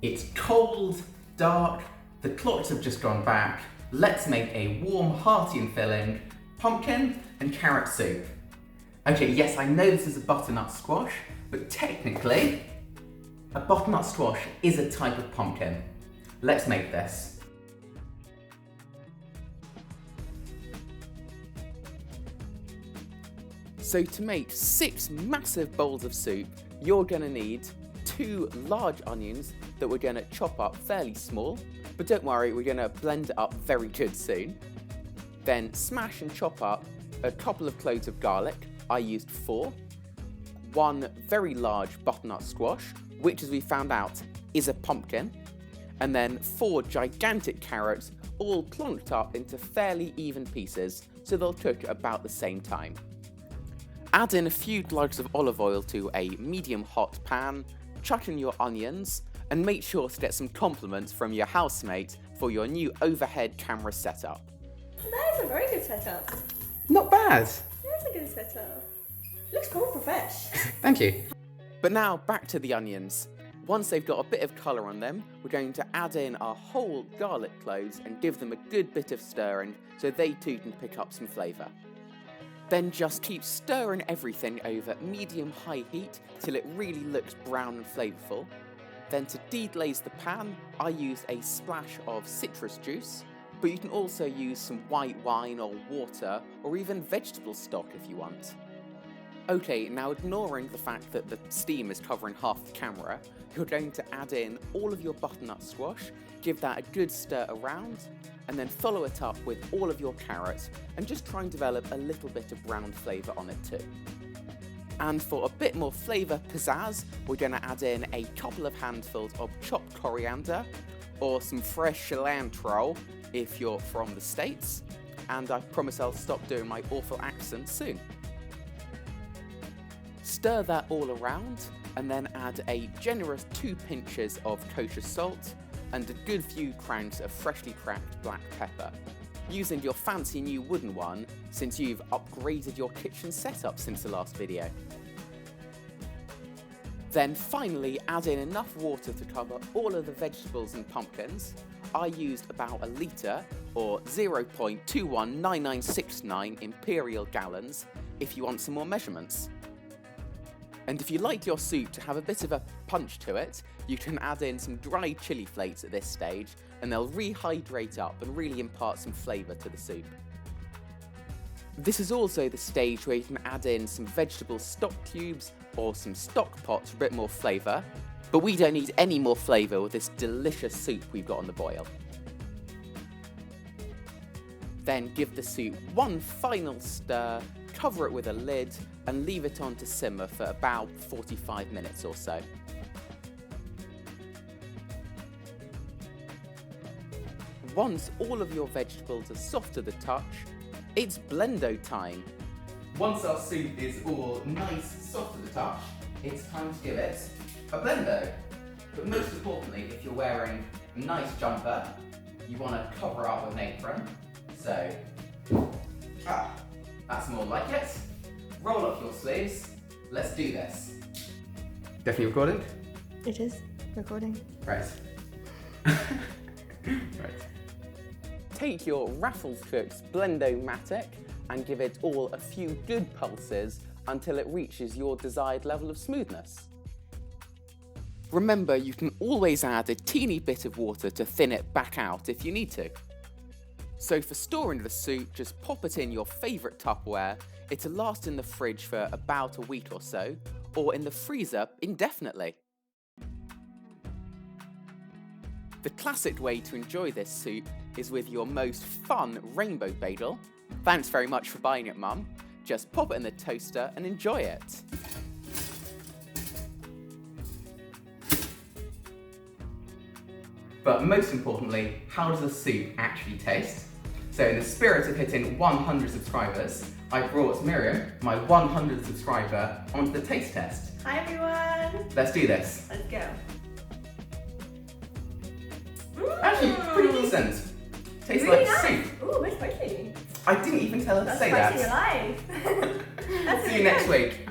It's cold, dark, the clocks have just gone back. Let's make a warm, hearty and filling pumpkin and carrot soup. Okay, yes, I know this is a butternut squash, but technically, a butternut squash is a type of pumpkin. Let's make this. So to make 6 massive bowls of soup, you're going to need 2 large onions that we're going to chop up fairly small, but don't worry, we're going to blend it up very good soon. Then smash and chop up a couple of cloves of garlic. I used 4. 1 very large butternut squash, which as we found out is a pumpkin. And then 4 gigantic carrots, all plonked up into fairly even pieces, so they'll cook at about the same time. Add in a few glugs of olive oil to a medium hot pan, chuck in your onions, and make sure to get some compliments from your housemate for your new overhead camera setup. That is a very good setup. Not bad. That is a good setup. Looks cool, profesh. Thank you. But now back to the onions. Once they've got a bit of colour on them, we're going to add in our whole garlic cloves and give them a good bit of stirring so they too can pick up some flavour. Then just keep stirring everything over medium-high heat till it really looks brown and flavourful. Then to deglaze the pan, I used a splash of citrus juice, but you can also use some white wine or water or even vegetable stock if you want. Okay, now ignoring the fact that the steam is covering half the camera, you're going to add in all of your butternut squash, give that a good stir around, and then follow it up with all of your carrots and just try and develop a little bit of brown flavour on it too. And for a bit more flavour pizzazz, we're going to add in a couple of handfuls of chopped coriander or some fresh cilantro if you're from the States, and I promise I'll stop doing my awful accent soon. Stir that all around and then add a generous 2 pinches of kosher salt and a good few crowns of freshly cracked black pepper, using your fancy new wooden one since you've upgraded your kitchen setup since the last video. Then finally add in enough water to cover all of the vegetables and pumpkins. I used about a litre or 0.219969 imperial gallons if you want some more measurements. And if you like your soup to have a bit of a punch to it, you can add in some dried chili flakes at this stage and they'll rehydrate up and really impart some flavour to the soup. This is also the stage where you can add in some vegetable stock cubes or some stock pots for a bit more flavour, but we don't need any more flavour with this delicious soup we've got on the boil. Then give the soup one final stir, cover it with a lid, and leave it on to simmer for about 45 minutes or so. Once all of your vegetables are soft to the touch, it's blendo time. Once our soup is all nice, soft to the touch, it's time to give it a blendo. But most importantly, if you're wearing a nice jumper, you want to cover up with an apron. So, that's more like it. Roll up your sleeves. Let's do this. Definitely recording? It is recording. Right. Right. Take your RafflesCooks Blendo-matic and give it all a few good pulses until it reaches your desired level of smoothness. Remember, you can always add a teeny bit of water to thin it back out if you need to. So for storing the soup, just pop it in your favourite Tupperware. It'll last in the fridge for about a week or so, or in the freezer indefinitely. The classic way to enjoy this soup is with your most fun rainbow bagel. Thanks very much for buying it, Mum. Just pop it in the toaster and enjoy it. But most importantly, how does the soup actually taste? So in the spirit of hitting 100 subscribers, I brought Miriam, my 100th subscriber, onto the taste test. Hi everyone! Let's do this. Let's go. Actually, pretty decent. Tastes really like nice. soup. Ooh, very spicy. I didn't even tell her to say that. That's spicy alive. See you next week.